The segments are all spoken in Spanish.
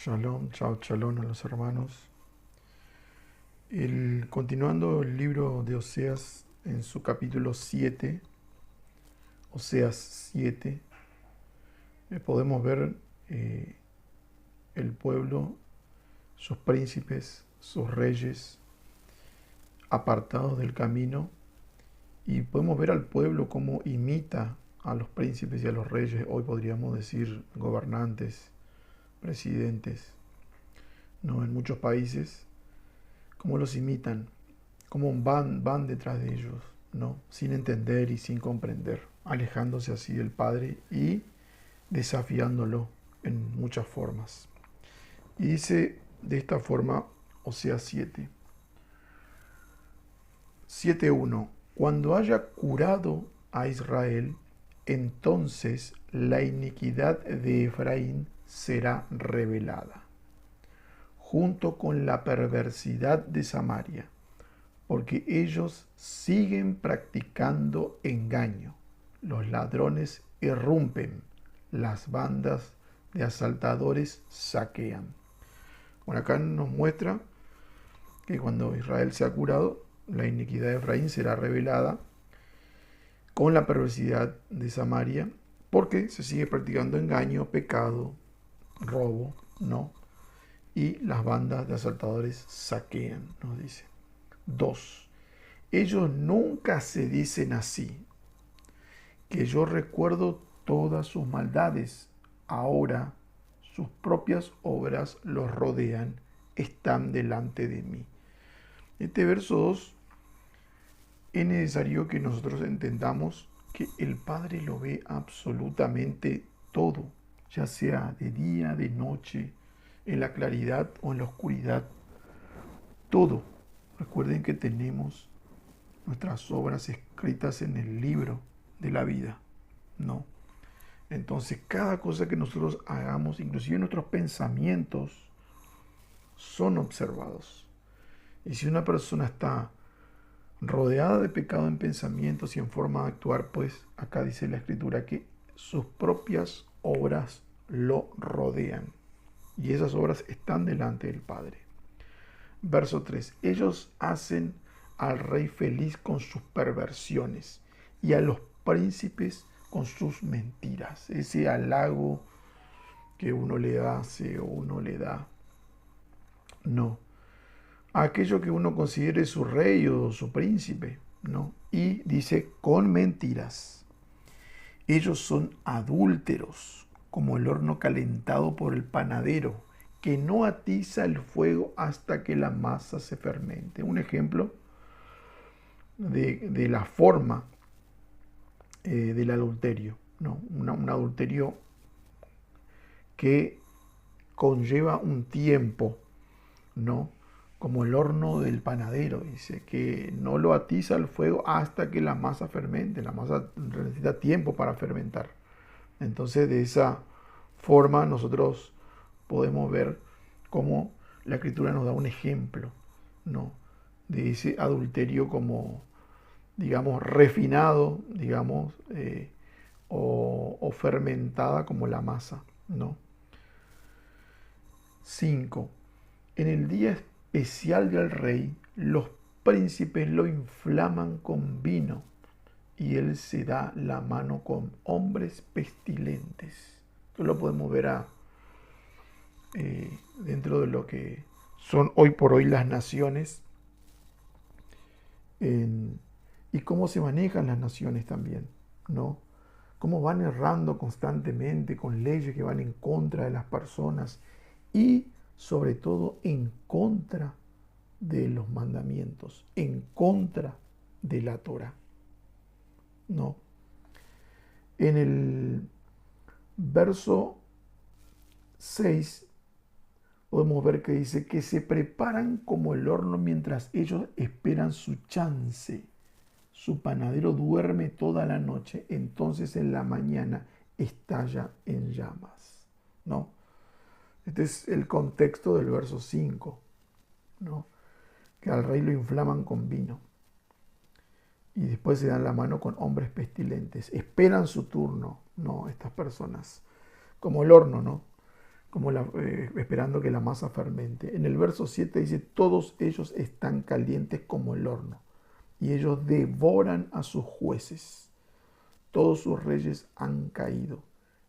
Shalom, chao, shalom a los hermanos. Continuando el libro de Oseas en su capítulo 7, Oseas 7, podemos ver eh, el pueblo, sus príncipes, sus reyes, apartados del camino, y podemos ver al pueblo como imita a los príncipes y a los reyes, hoy podríamos decir gobernantes, presidentes, ¿no? En muchos países, cómo los imitan, cómo van detrás de ellos, ¿no? Sin entender y sin comprender, alejándose así del Padre y desafiándolo en muchas formas. Y dice de esta forma Oseas 7:1, cuando haya curado a Israel, entonces la iniquidad de Efraín será revelada, junto con la perversidad de Samaria, porque ellos siguen practicando engaño. Los ladrones irrumpen, las bandas de asaltadores saquean. Bueno, acá nos muestra que cuando Israel se ha curado, la iniquidad de Efraín será revelada con la perversidad de Samaria, porque se sigue practicando engaño, pecado, robo, ¿no? Y las bandas de asaltadores saquean, nos dice. 2. Ellos nunca se dicen así, que yo recuerdo todas sus maldades. Ahora sus propias obras los rodean, están delante de mí. Este verso 2 es necesario que nosotros entendamos que el Padre lo ve absolutamente todo, ya sea de día, de noche, en la claridad o en la oscuridad. Todo. Recuerden que tenemos nuestras obras escritas en el libro de la vida, ¿no? Entonces, cada cosa que nosotros hagamos, inclusive nuestros pensamientos, son observados. Y si una persona está rodeada de pecado en pensamientos y en forma de actuar, pues acá dice la Escritura que sus propias obras lo rodean. Y esas obras están delante del Padre. Verso 3. Ellos hacen al rey feliz con sus perversiones y a los príncipes con sus mentiras. Ese halago que uno le hace o uno le da. No. Aquello que uno considere su rey o su príncipe. No. Y dice con mentiras. Ellos son adúlteros, como el horno calentado por el panadero, que no atiza el fuego hasta que la masa se fermente. Un ejemplo de la forma del adulterio, ¿no? Un adulterio que conlleva un tiempo, ¿no? Como el horno del panadero, dice, que no lo atiza el fuego hasta que la masa fermente. La masa necesita tiempo para fermentar. Entonces, de esa forma nosotros podemos ver cómo la Escritura nos da un ejemplo, ¿no? De ese adulterio como, digamos, refinado, digamos, o fermentada como la masa, ¿no? 5. En el día especial del rey, los príncipes lo inflaman con vino y él se da la mano con hombres pestilentes. Esto lo podemos ver dentro de lo que son hoy por hoy las naciones en, y cómo se manejan las naciones también, ¿no? Cómo van errando constantemente con leyes que van en contra de las personas y sobre todo en contra de los mandamientos, en contra de la Torah, ¿no? En el verso 6 podemos ver que dice que se preparan como el horno mientras ellos esperan su chance. Su panadero duerme toda la noche, entonces en la mañana estalla en llamas, ¿no? Este es el contexto del verso 5, ¿no? Que al rey lo inflaman con vino y después se dan la mano con hombres pestilentes. Esperan su turno, ¿no? Estas personas, como el horno, ¿no? esperando que la masa fermente. En el verso 7 dice, todos ellos están calientes como el horno, y ellos devoran a sus jueces. Todos sus reyes han caído,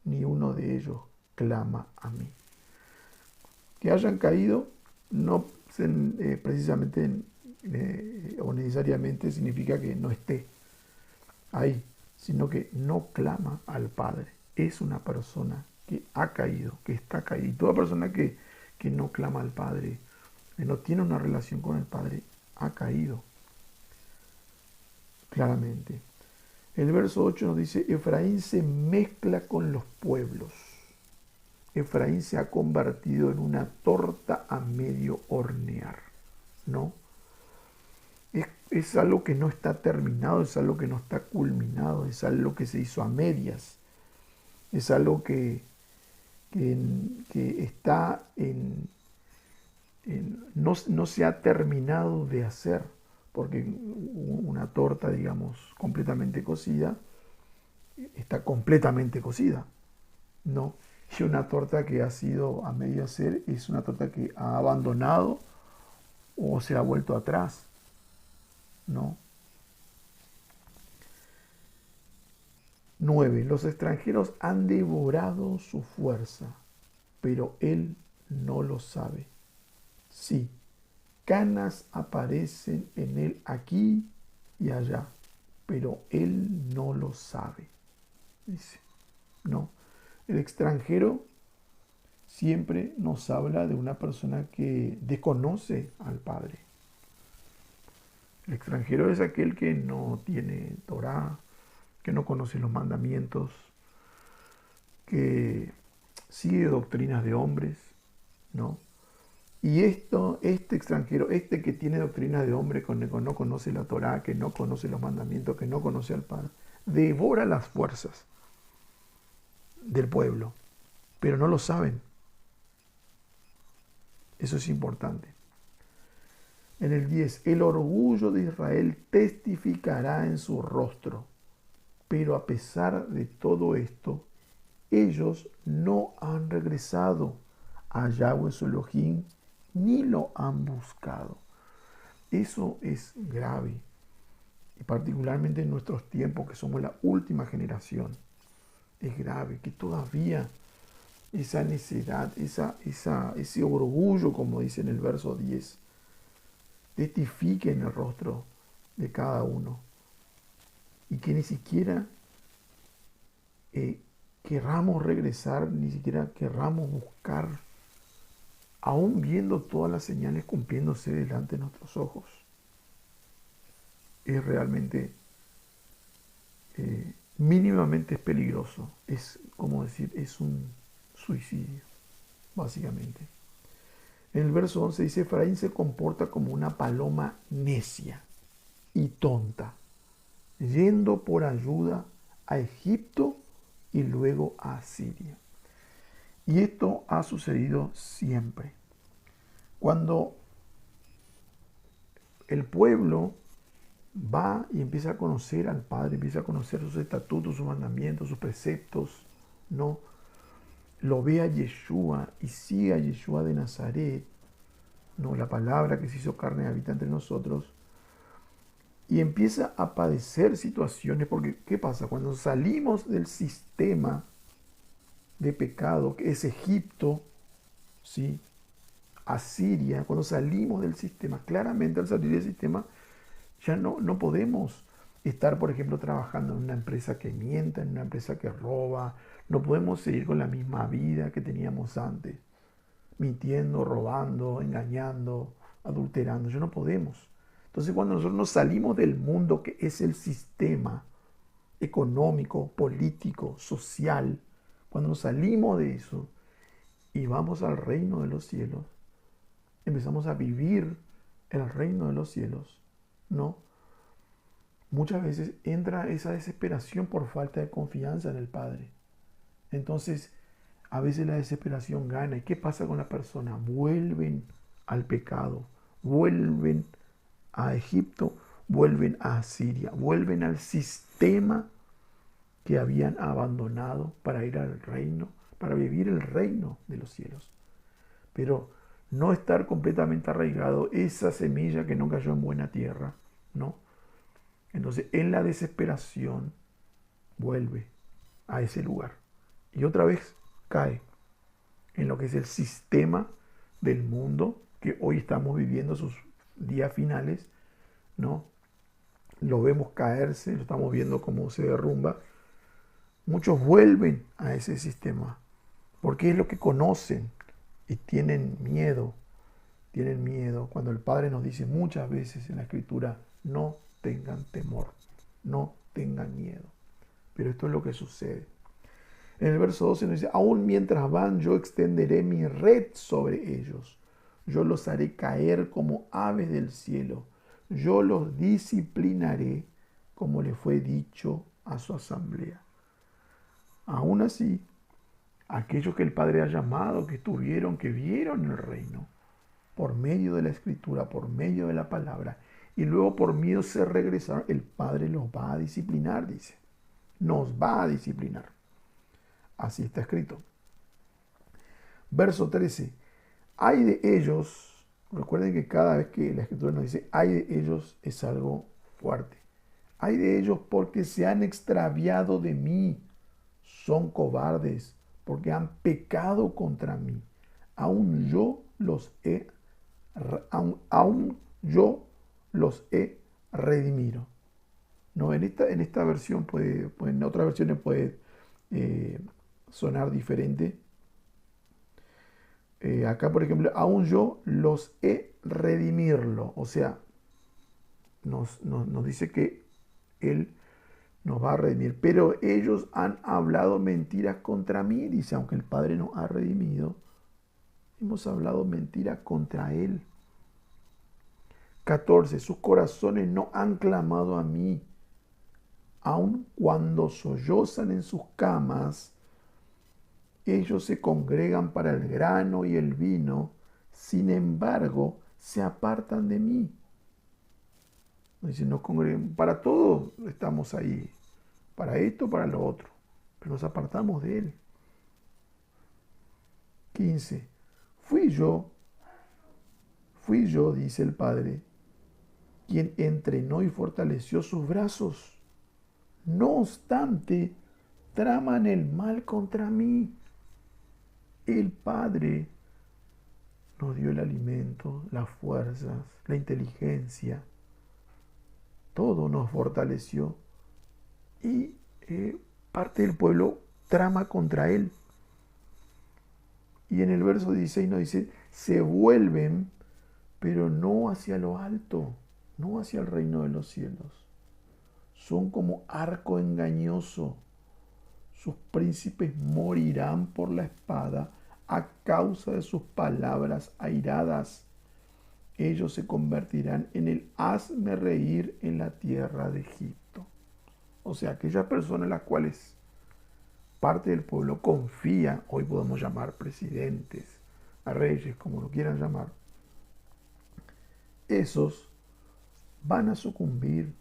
ni uno de ellos clama a mí. Que hayan caído no precisamente o necesariamente significa que no esté ahí, sino que no clama al Padre. Es una persona que ha caído, que está caída. Y toda persona que no clama al Padre, que no tiene una relación con el Padre, ha caído claramente. El verso 8 nos dice, Efraín se mezcla con los pueblos. Efraín se ha convertido en una torta a medio hornear, ¿no? Es algo que no está terminado, es algo que no está culminado, es algo que se hizo a medias, es algo que está no se ha terminado de hacer, porque una torta, digamos, completamente cocida, está completamente cocida, ¿no? Y una torta que ha sido a medio hacer es una torta que ha abandonado o se ha vuelto atrás, ¿no? 9. Los extranjeros han devorado su fuerza, pero él no lo sabe. Sí, canas aparecen en él aquí y allá, pero él no lo sabe. Dice, no. El extranjero siempre nos habla de una persona que desconoce al Padre. El extranjero es aquel que no tiene Torá, que no conoce los mandamientos, que sigue doctrinas de hombres, ¿no? Y este extranjero, este que tiene doctrinas de hombre, que no conoce la Torá, que no conoce los mandamientos, que no conoce al Padre, devora las fuerzas del pueblo, pero no lo saben. Eso es importante. En el 10, el orgullo de Israel testificará en su rostro, pero a pesar de todo esto, ellos no han regresado a Yahweh su Elohim, ni lo han buscado. Eso es grave, y particularmente en nuestros tiempos, que somos la última generación. Es grave que todavía esa necedad, ese orgullo, como dice en el verso 10, testifique en el rostro de cada uno, y que ni siquiera querramos regresar, ni siquiera querramos buscar, aún viendo todas las señales cumpliéndose delante de nuestros ojos. Es realmente mínimamente es peligroso. Es como decir, es un suicidio, básicamente. En el verso 11 dice, Efraín se comporta como una paloma necia y tonta, yendo por ayuda a Egipto y luego a Asiria. Y esto ha sucedido siempre. Cuando el pueblo va y empieza a conocer al Padre, empieza a conocer sus estatutos, sus mandamientos, sus preceptos, ¿no? Lo ve a Yeshua y sigue a Yeshua de Nazaret, ¿no? La palabra que se hizo carne habita entre nosotros, y empieza a padecer situaciones, porque ¿qué pasa? Cuando salimos del sistema de pecado, que es Egipto, ¿sí? Asiria, cuando salimos del sistema, claramente al salir del sistema, ya no podemos estar, por ejemplo, trabajando en una empresa que mienta, en una empresa que roba. No podemos seguir con la misma vida que teníamos antes, mintiendo, robando, engañando, adulterando. Ya no podemos. Entonces, cuando nosotros nos salimos del mundo que es el sistema económico, político, social, cuando nos salimos de eso y vamos al reino de los cielos, empezamos a vivir el reino de los cielos, ¿no? Muchas veces entra esa desesperación por falta de confianza en el Padre. Entonces, a veces la desesperación gana. ¿Y qué pasa con la persona? Vuelven al pecado, vuelven a Egipto, vuelven a Asiria, vuelven al sistema que habían abandonado para ir al reino, para vivir el reino de los cielos. Pero no estar completamente arraigado, esa semilla que no cayó en buena tierra, ¿no? Entonces, en la desesperación, vuelve a ese lugar. Y otra vez cae en lo que es el sistema del mundo que hoy estamos viviendo sus días finales, ¿no? Lo vemos caerse, lo estamos viendo cómo se derrumba. Muchos vuelven a ese sistema porque es lo que conocen y tienen miedo. Tienen miedo cuando el Padre nos dice muchas veces en la Escritura, no tengan temor, no tengan miedo. Pero esto es lo que sucede. En el verso 12 nos dice, aún mientras van yo extenderé mi red sobre ellos. Yo los haré caer como aves del cielo. Yo los disciplinaré como le fue dicho a su asamblea. Aún así, aquellos que el Padre ha llamado, que estuvieron, que vieron el reino, por medio de la Escritura, por medio de la palabra, y luego por medio se regresaron, el Padre los va a disciplinar, dice. Nos va a disciplinar. Así está escrito. Verso 13. Hay de ellos, recuerden que cada vez que la Escritura nos dice hay de ellos es algo fuerte. Hay de ellos porque se han extraviado de mí, son cobardes, porque han pecado contra mí. Aún yo los he redimido. No, en esta versión en otras versiones puede sonar diferente. Acá, por ejemplo, aún yo los he redimirlo. O sea, nos dice que Él nos va a redimir. Pero ellos han hablado mentiras contra mí. Dice, aunque el Padre nos ha redimido, hemos hablado mentiras contra Él. 14. Sus corazones no han clamado a mí. Aun cuando sollozan en sus camas, ellos se congregan para el grano y el vino, sin embargo, se apartan de mí. Dice, no congreguen, para todo estamos ahí, para esto, para lo otro, pero nos apartamos de Él. 15. Fui yo, dice el Padre, quien entrenó y fortaleció sus brazos. No obstante, traman el mal contra mí. El Padre nos dio el alimento, las fuerzas, la inteligencia. Todo nos fortaleció. Y parte del pueblo trama contra Él. Y en el verso 16 nos dice, se vuelven, pero no hacia lo alto, no hacia el reino de los cielos. Son como arco engañoso. Sus príncipes morirán por la espada a causa de sus palabras airadas. Ellos se convertirán en el hazme reír en la tierra de Egipto. O sea, aquellas personas las cuales parte del pueblo confía, hoy podemos llamar presidentes, a reyes, como lo quieran llamar, esos van a sucumbir,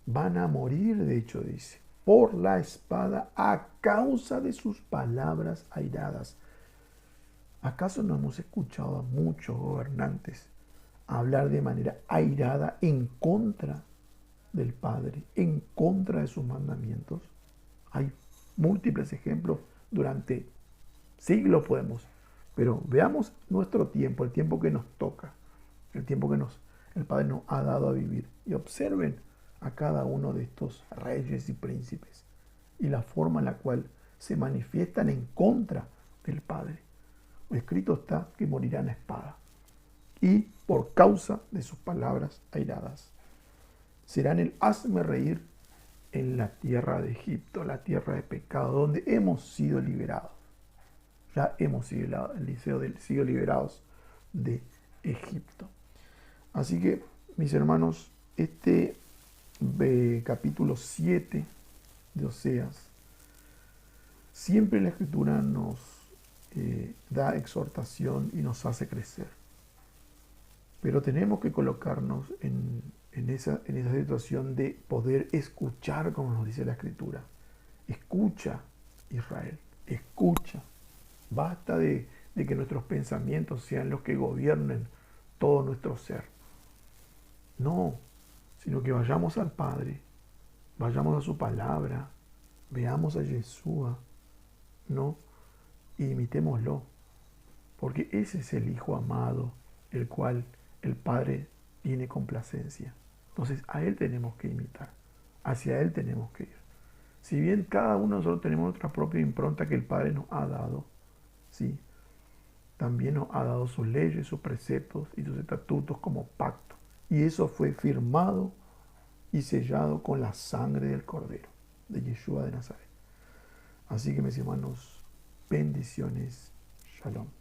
van a morir, de hecho dice, por la espada a causa de sus palabras airadas. ¿Acaso no hemos escuchado a muchos gobernantes hablar de manera airada en contra del Padre, en contra de sus mandamientos? Hay múltiples ejemplos durante siglos podemos, pero veamos nuestro tiempo, el tiempo que nos toca, el tiempo que el Padre nos ha dado a vivir, y observen a cada uno de estos reyes y príncipes y la forma en la cual se manifiestan en contra del Padre. Escrito está que morirán a espada y por causa de sus palabras airadas. Serán el hazme reír en la tierra de Egipto, la tierra de pecado, donde hemos sido liberados. Ya hemos sido liberados de Egipto. Así que, mis hermanos, este capítulo 7 de Oseas, siempre la Escritura nos da exhortación y nos hace crecer. Pero tenemos que colocarnos en esa situación de poder escuchar, como nos dice la Escritura. Escucha, Israel, escucha. Basta de que nuestros pensamientos sean los que gobiernen todo nuestro ser. No, sino que vayamos al Padre, vayamos a su palabra, veamos a Yeshua, ¿no? Y imitémoslo, porque ese es el Hijo amado, el cual el Padre tiene complacencia. Entonces a Él tenemos que imitar, hacia Él tenemos que ir. Si bien cada uno de nosotros tenemos nuestra propia impronta que el Padre nos ha dado, ¿sí? También nos ha dado sus leyes, sus preceptos y sus estatutos como pacto. Y eso fue firmado y sellado con la sangre del Cordero, de Yeshua de Nazaret. Así que mis hermanos, bendiciones. Shalom.